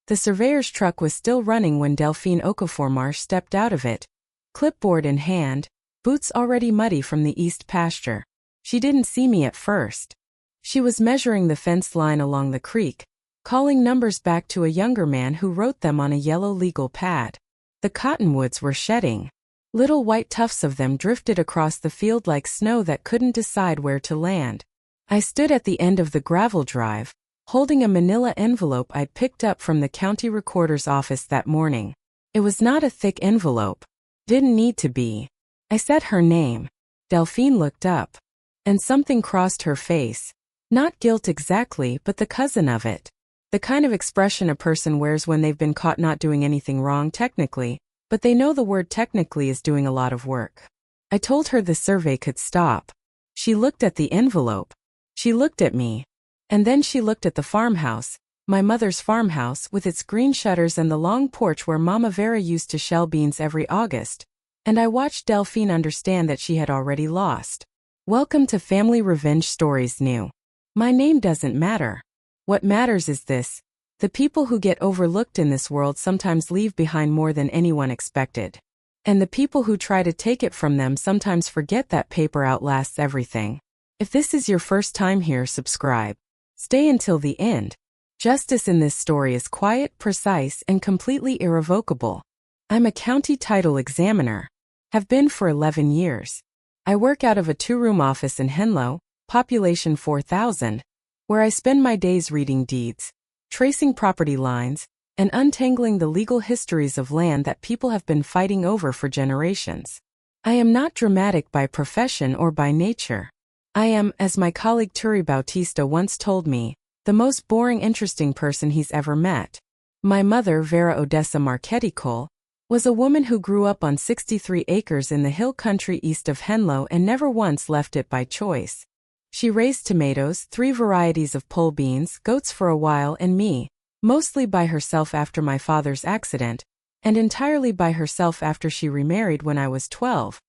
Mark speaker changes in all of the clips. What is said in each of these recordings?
Speaker 1: The surveyor's truck was still running when Delphine Okaformarsh stepped out of it, clipboard in hand, boots already muddy from the east pasture. She didn't see me at first. She was measuring the fence line along the creek, calling numbers back to a younger man who wrote them on a yellow legal pad. The cottonwoods were shedding. Little white tufts of them drifted across the field like snow that couldn't decide where to land. I stood at the end of the gravel drive, holding a manila envelope I'd picked up from the county recorder's office that morning. It was not a thick envelope. Didn't need to be. I said her name. Delphine looked up. And something crossed her face. Not guilt exactly, but the cousin of it. The kind of expression a person wears when they've been caught not doing anything wrong technically, but they know the word technically is doing a lot of work. I told her the survey could stop. She looked at the envelope. She looked at me. And then she looked at the farmhouse, my mother's farmhouse with its green shutters and the long porch where Mama Vera used to shell beans every August. And I watched Delphine understand that she had already lost. Welcome to Family Revenge Stories New. My name doesn't matter. What matters is this: the people who get overlooked in this world sometimes leave behind more than anyone expected. And the people who try to take it from them sometimes forget that paper outlasts everything. If this is your first time here, subscribe. Stay until the end. Justice in this story is quiet, precise, and completely irrevocable. I'm a county title examiner. Have been for 11 years. I work out of a 2-room office in Henlow, population 4,000, where I spend my days reading deeds, tracing property lines, and untangling the legal histories of land that people have been fighting over for generations. I am not dramatic by profession or by nature. I am, as my colleague Turi Bautista once told me, the most boring interesting person he's ever met. My mother, Vera Odessa Marchetti Cole, was a woman who grew up on 63 acres in the hill country east of Henlow and never once left it by choice. She raised tomatoes, 3 varieties of pole beans, goats for a while, and me, mostly by herself after my father's accident, and entirely by herself after she remarried when I was 12.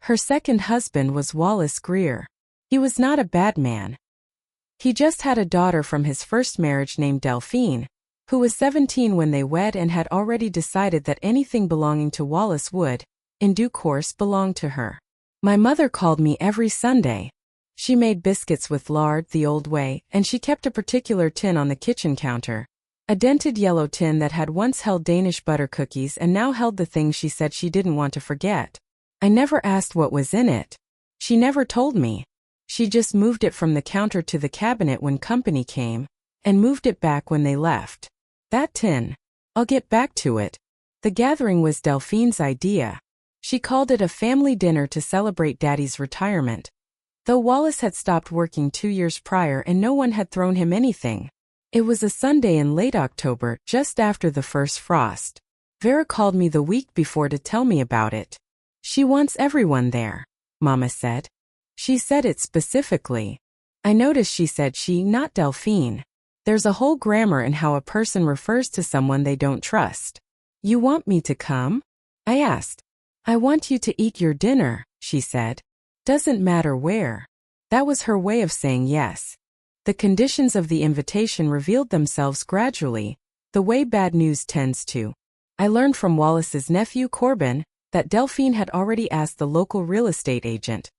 Speaker 1: Her second husband was Wallace Greer. He was not a bad man. He just had a daughter from his first marriage named Delphine, who was 17 when they wed and had already decided that anything belonging to Wallace would, in due course, belong to her. My mother called me every Sunday. She made biscuits with lard the old way, and she kept a particular tin on the kitchen counter, a dented yellow tin that had once held Danish butter cookies and now held the things she said she didn't want to forget. I never asked what was in it. She never told me. She just moved it from the counter to the cabinet when company came, and moved it back when they left. That tin. I'll get back to it. The gathering was Delphine's idea. She called it a family dinner to celebrate Daddy's retirement. Though Wallace had stopped working 2 years prior and no one had thrown him anything. It was a Sunday in late October, just after the first frost. Vera called me the week before to tell me about it. She wants everyone there, Mama said. She said it specifically. I noticed she said she, not Delphine. There's a whole grammar in how a person refers to someone they don't trust. You want me to come? I asked. I want you to eat your dinner, she said. Doesn't matter where. That was her way of saying yes. The conditions of the invitation revealed themselves gradually, the way bad news tends to. I learned from Wallace's nephew Corbin that Delphine had already asked the local real estate agent,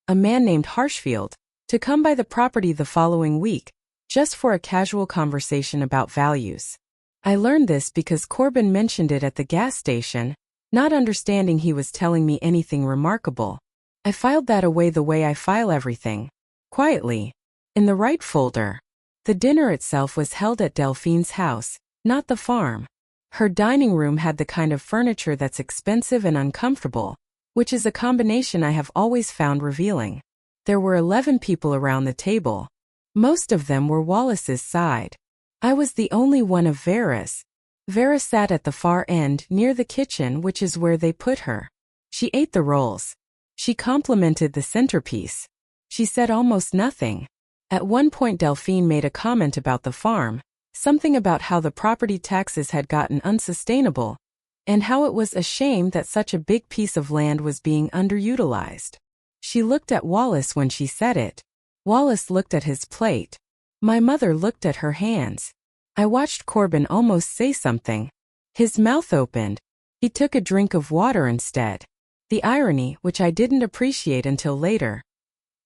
Speaker 1: a man named Harshfield, to come by the property the following week, just for a casual conversation about values. I learned this because Corbin mentioned it at the gas station, not understanding he was telling me anything remarkable. I filed that away the way I file everything, quietly, in the right folder. The dinner itself was held at Delphine's house, not the farm. Her dining room had the kind of furniture that's expensive and uncomfortable, which is a combination I have always found revealing. There were 11 people around the table. Most of them were Wallace's side. I was the only one of Vera's. Vera sat at the far end near the kitchen, which is where they put her. She ate the rolls. She complimented the centerpiece. She said almost nothing. At one point Delphine made a comment about the farm, something about how the property taxes had gotten unsustainable, and how it was a shame that such a big piece of land was being underutilized. She looked at Wallace when she said it. Wallace looked at his plate. My mother looked at her hands. I watched Corbin almost say something. His mouth opened. He took a drink of water instead. The irony, which I didn't appreciate until later.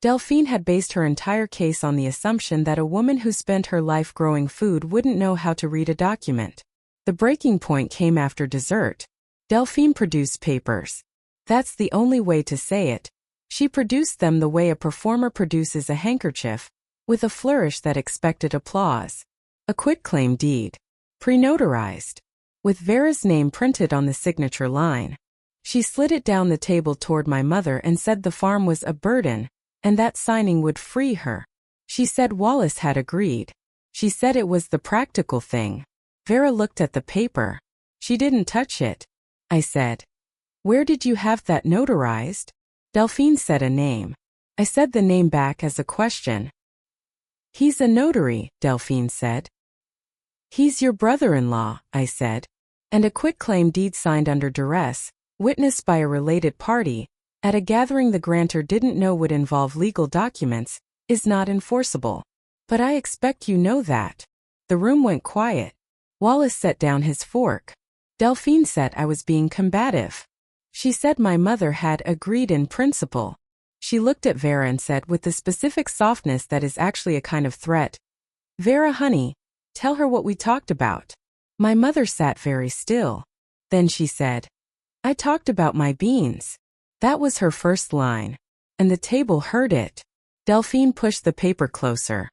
Speaker 1: Delphine had based her entire case on the assumption that a woman who spent her life growing food wouldn't know how to read a document. The breaking point came after dessert. Delphine produced papers. That's the only way to say it. She produced them the way a performer produces a handkerchief, with a flourish that expected applause. A quitclaim deed. Pre-notarized. With Vera's name printed on the signature line. She slid it down the table toward my mother and said the farm was a burden, and that signing would free her. She said Wallace had agreed. She said it was the practical thing. Vera looked at the paper. She didn't touch it. I said, "Where did you have that notarized?" Delphine said a name. I said the name back as a question. "He's a notary," Delphine said. "He's your brother-in-law," I said. And a quitclaim deed signed under duress, witnessed by a related party, at a gathering the grantor didn't know would involve legal documents, is not enforceable. But I expect you know that. The room went quiet. Wallace set down his fork. Delphine said I was being combative. She said my mother had agreed in principle. She looked at Vera and said with the specific softness that is actually a kind of threat, "Vera, honey, tell her what we talked about." My mother sat very still. Then she said, "I talked about my beans." That was her first line. And the table heard it. Delphine pushed the paper closer.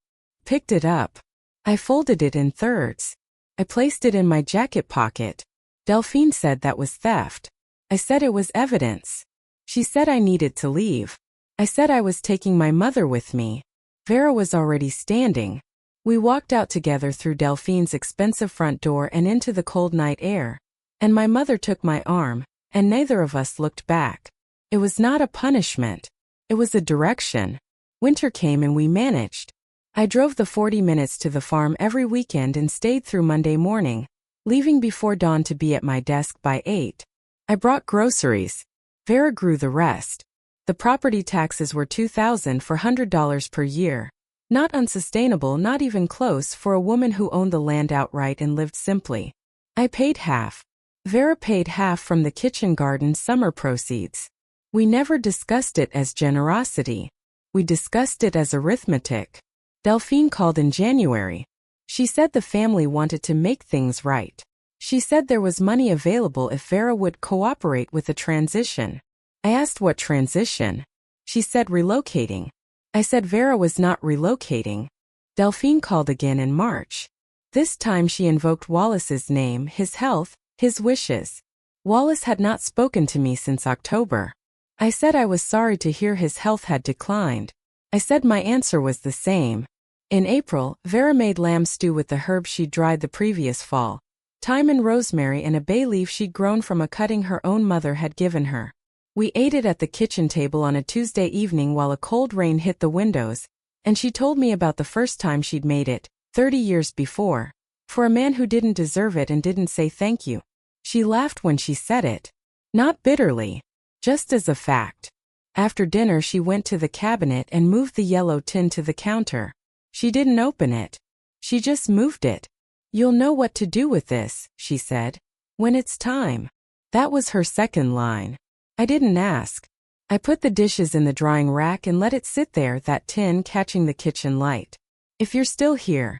Speaker 1: Picked it up. I folded it in thirds. I placed it in my jacket pocket. Delphine said that was theft. I said it was evidence. She said I needed to leave. I said I was taking my mother with me. Vera was already standing. We walked out together through Delphine's expensive front door and into the cold night air. And my mother took my arm, and neither of us looked back. It was not a punishment. It was a direction. Winter came and we managed. I drove the 40 minutes to the farm every weekend and stayed through Monday morning, leaving before dawn to be at my desk by 8. I brought groceries. Vera grew the rest. The property taxes were $2,400 per year. Not unsustainable, not even close for a woman who owned the land outright and lived simply. I paid half. Vera paid half from the kitchen garden summer proceeds. We never discussed it as generosity. We discussed it as arithmetic. Delphine called in January. She said the family wanted to make things right. She said there was money available if Vera would cooperate with the transition. I asked what transition. She said relocating. I said Vera was not relocating. Delphine called again in March. This time she invoked Wallace's name, his health, his wishes. Wallace had not spoken to me since October. I said I was sorry to hear his health had declined. I said my answer was the same. In April, Vera made lamb stew with the herbs she'd dried the previous fall. Thyme and rosemary and a bay leaf she'd grown from a cutting her own mother had given her. We ate it at the kitchen table on a Tuesday evening while a cold rain hit the windows, and she told me about the first time she'd made it, 30 years before, for a man who didn't deserve it and didn't say thank you. She laughed when she said it. Not bitterly. Just as a fact. After dinner she went to the cabinet and moved the yellow tin to the counter. She didn't open it. She just moved it. "You'll know what to do with this," she said, "when it's time." That was her second line. I didn't ask. I put the dishes in the drying rack and let it sit there, that tin catching the kitchen light. If you're still here,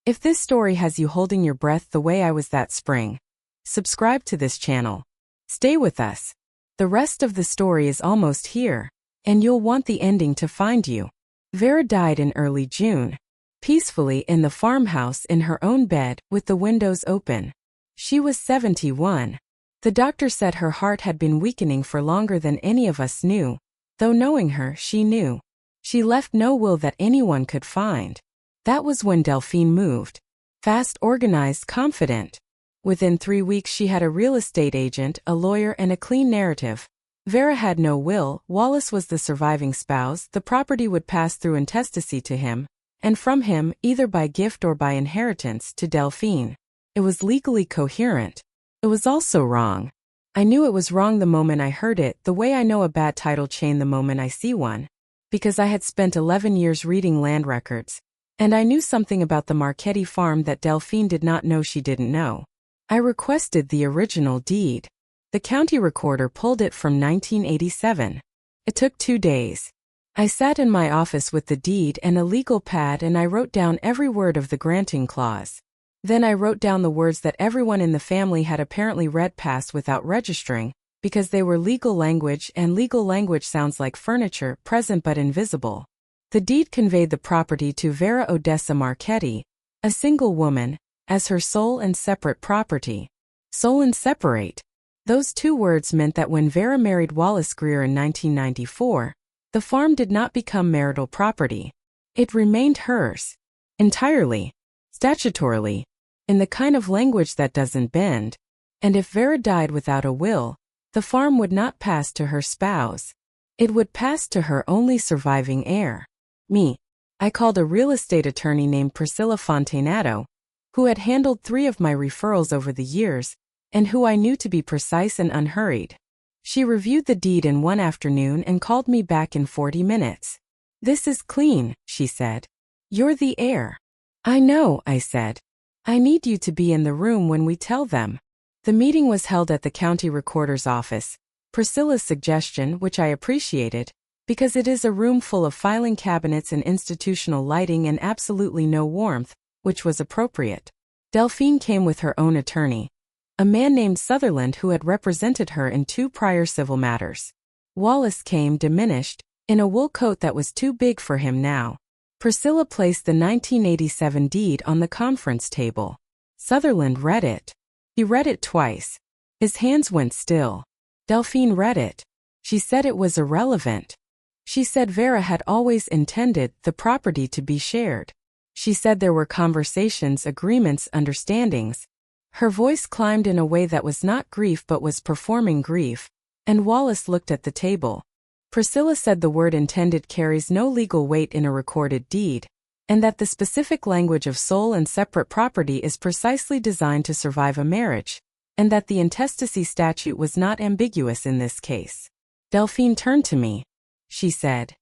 Speaker 1: if this story has you holding your breath the way I was that spring, subscribe to this channel. Stay with us. The rest of the story is almost here, and you'll want the ending to find you. Vera died in early June, peacefully in the farmhouse in her own bed with the windows open. She was 71. The doctor said her heart had been weakening for longer than any of us knew, though knowing her, she knew. She left no will that anyone could find. That was when Delphine moved. Fast, organized, confident. Within 3 weeks she had a real estate agent, a lawyer, and a clean narrative. Vera had no will. Wallace was the surviving spouse. The property would pass through intestacy to him, and from him, either by gift or by inheritance, to Delphine. It was legally coherent. It was also wrong. I knew it was wrong the moment I heard it, the way I know a bad title chain the moment I see one. Because I had spent 11 years reading land records. And I knew something about the Marchetti farm that Delphine did not know she didn't know. I requested the original deed. The county recorder pulled it from 1987. It took 2 days. I sat in my office with the deed and a legal pad and I wrote down every word of the granting clause. Then I wrote down the words that everyone in the family had apparently read past without registering, because they were legal language and legal language sounds like furniture, present but invisible. The deed conveyed the property to Vera Odessa Marchetti, a single woman, as her sole and separate property. Sole and separate. Those 2 words meant that when Vera married Wallace Greer in 1994, the farm did not become marital property. It remained hers. Entirely. Statutorily. In the kind of language that doesn't bend. And if Vera died without a will, the farm would not pass to her spouse. It would pass to her only surviving heir. Me. I called a real estate attorney named Priscilla Fontenato, who had handled 3 of my referrals over the years, and who I knew to be precise and unhurried. She reviewed the deed in one afternoon and called me back in 40 minutes. "This is clean," she said. "You're the heir." "I know," I said. "I need you to be in the room when we tell them." The meeting was held at the county recorder's office. Priscilla's suggestion, which I appreciated, because it is a room full of filing cabinets and institutional lighting and absolutely no warmth, which was appropriate. Delphine came with her own attorney, a man named Sutherland who had represented her in 2 prior civil matters. Wallace came diminished, in a wool coat that was too big for him now. Priscilla placed the 1987 deed on the conference table. Sutherland read it. He read it twice. His hands went still. Delphine read it. She said it was irrelevant. She said Vera had always intended the property to be shared. She said there were conversations, agreements, understandings. Her voice climbed in a way that was not grief but was performing grief, and Wallace looked at the table. Priscilla said the word intended carries no legal weight in a recorded deed, and that the specific language of sole and separate property is precisely designed to survive a marriage, and that the intestacy statute was not ambiguous in this case. Delphine turned to me. She said,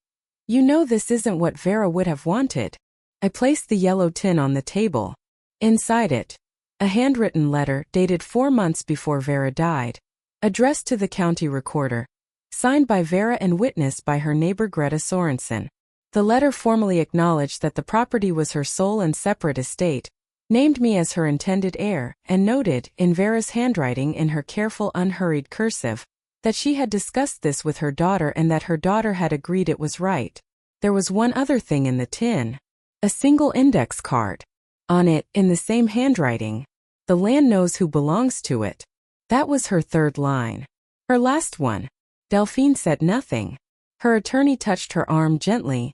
Speaker 1: "You know this isn't what Vera would have wanted." I placed the yellow tin on the table. Inside it, a handwritten letter dated 4 months before Vera died, addressed to the county recorder, signed by Vera and witnessed by her neighbor Greta Sorensen. The letter formally acknowledged that the property was her sole and separate estate, named me as her intended heir, and noted, in Vera's handwriting in her careful unhurried cursive, that she had discussed this with her daughter and that her daughter had agreed it was right. There was one other thing in the tin. A single index card. On it, in the same handwriting, "The land knows who belongs to it." That was her 3rd line. Her last one. Delphine said nothing. Her attorney touched her arm gently,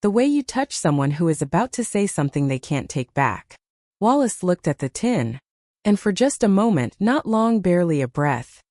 Speaker 1: the way you touch someone who is about to say something they can't take back. Wallace looked at the tin, and for just a moment, not long, barely a breath,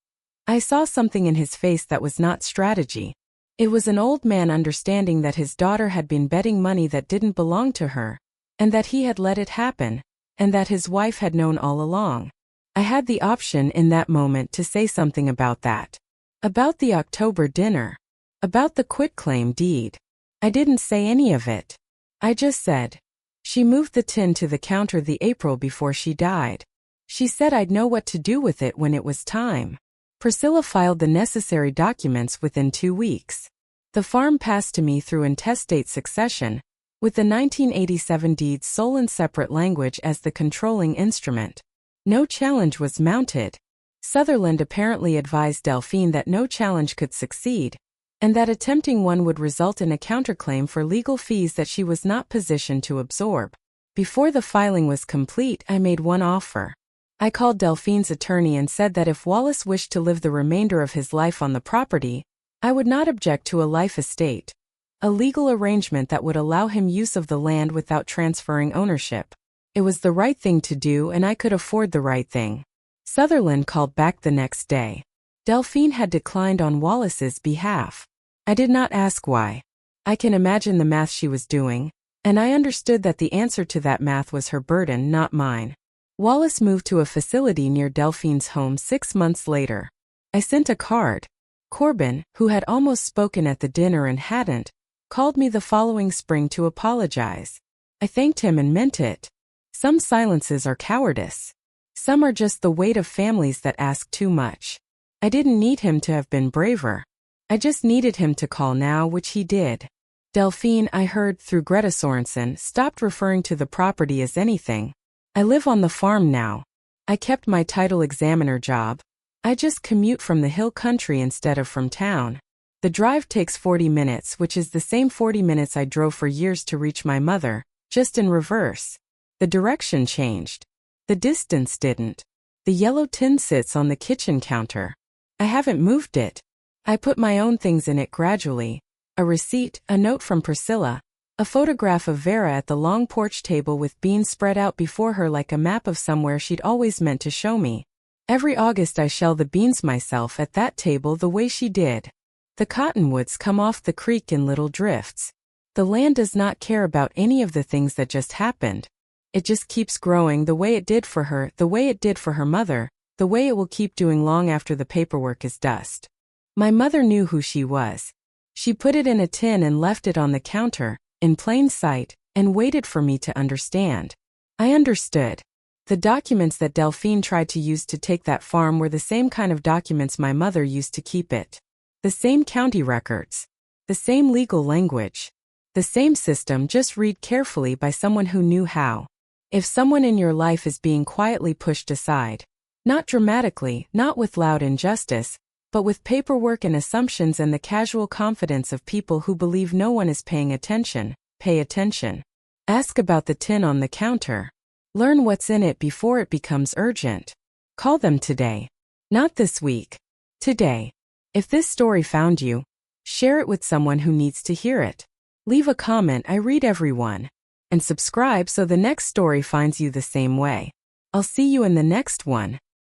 Speaker 1: I saw something in his face that was not strategy. It was an old man understanding that his daughter had been betting money that didn't belong to her, and that he had let it happen, and that his wife had known all along. I had the option in that moment to say something about that. About the October dinner. About the quitclaim deed. I didn't say any of it. I just said, "She moved the tin to the counter the April before she died. She said I'd know what to do with it when it was time." Priscilla filed the necessary documents within 2 weeks. The farm passed to me through intestate succession, with the 1987 deed's sole and separate language as the controlling instrument. No challenge was mounted. Sutherland apparently advised Delphine that no challenge could succeed, and that attempting one would result in a counterclaim for legal fees that she was not positioned to absorb. Before the filing was complete, I made one offer. I called Delphine's attorney and said that if Wallace wished to live the remainder of his life on the property, I would not object to a life estate, a legal arrangement that would allow him use of the land without transferring ownership. It was the right thing to do and I could afford the right thing. Sutherland called back the next day. Delphine had declined on Wallace's behalf. I did not ask why. I can imagine the math she was doing, and I understood that the answer to that math was her burden, not mine. Wallace moved to a facility near Delphine's home 6 months later. I sent a card. Corbin, who had almost spoken at the dinner and hadn't, called me the following spring to apologize. I thanked him and meant it. Some silences are cowardice. Some are just the weight of families that ask too much. I didn't need him to have been braver. I just needed him to call now, which he did. Delphine, I heard through Greta Sorensen, stopped referring to the property as anything. I live on the farm now. I kept my title examiner job. I just commute from the hill country instead of from town. The drive takes 40 minutes, which is the same 40 minutes I drove for years to reach my mother, just in reverse. The direction changed. The distance didn't. The yellow tin sits on the kitchen counter. I haven't moved it. I put my own things in it gradually. A receipt, a note from Priscilla, a photograph of Vera at the long porch table with beans spread out before her like a map of somewhere she'd always meant to show me. Every August I shell the beans myself at that table the way she did. The cottonwoods come off the creek in little drifts. The land does not care about any of the things that just happened. It just keeps growing the way it did for her, the way it did for her mother, the way it will keep doing long after the paperwork is dust. My mother knew who she was. She put it in a tin and left it on the counter, in plain sight, and waited for me to understand. I understood. The documents that Delphine tried to use to take that farm were the same kind of documents my mother used to keep it. The same county records. The same legal language. The same system, just read carefully by someone who knew how. If someone in your life is being quietly pushed aside, not dramatically, not with loud injustice, but with paperwork and assumptions and the casual confidence of people who believe no one is paying attention, pay attention. Ask about the tin on the counter. Learn what's in it before it becomes urgent. Call them today. Not this week. Today. If this story found you, share it with someone who needs to hear it. Leave a comment, I read everyone. And subscribe so the next story finds you the same way. I'll see you in the next one.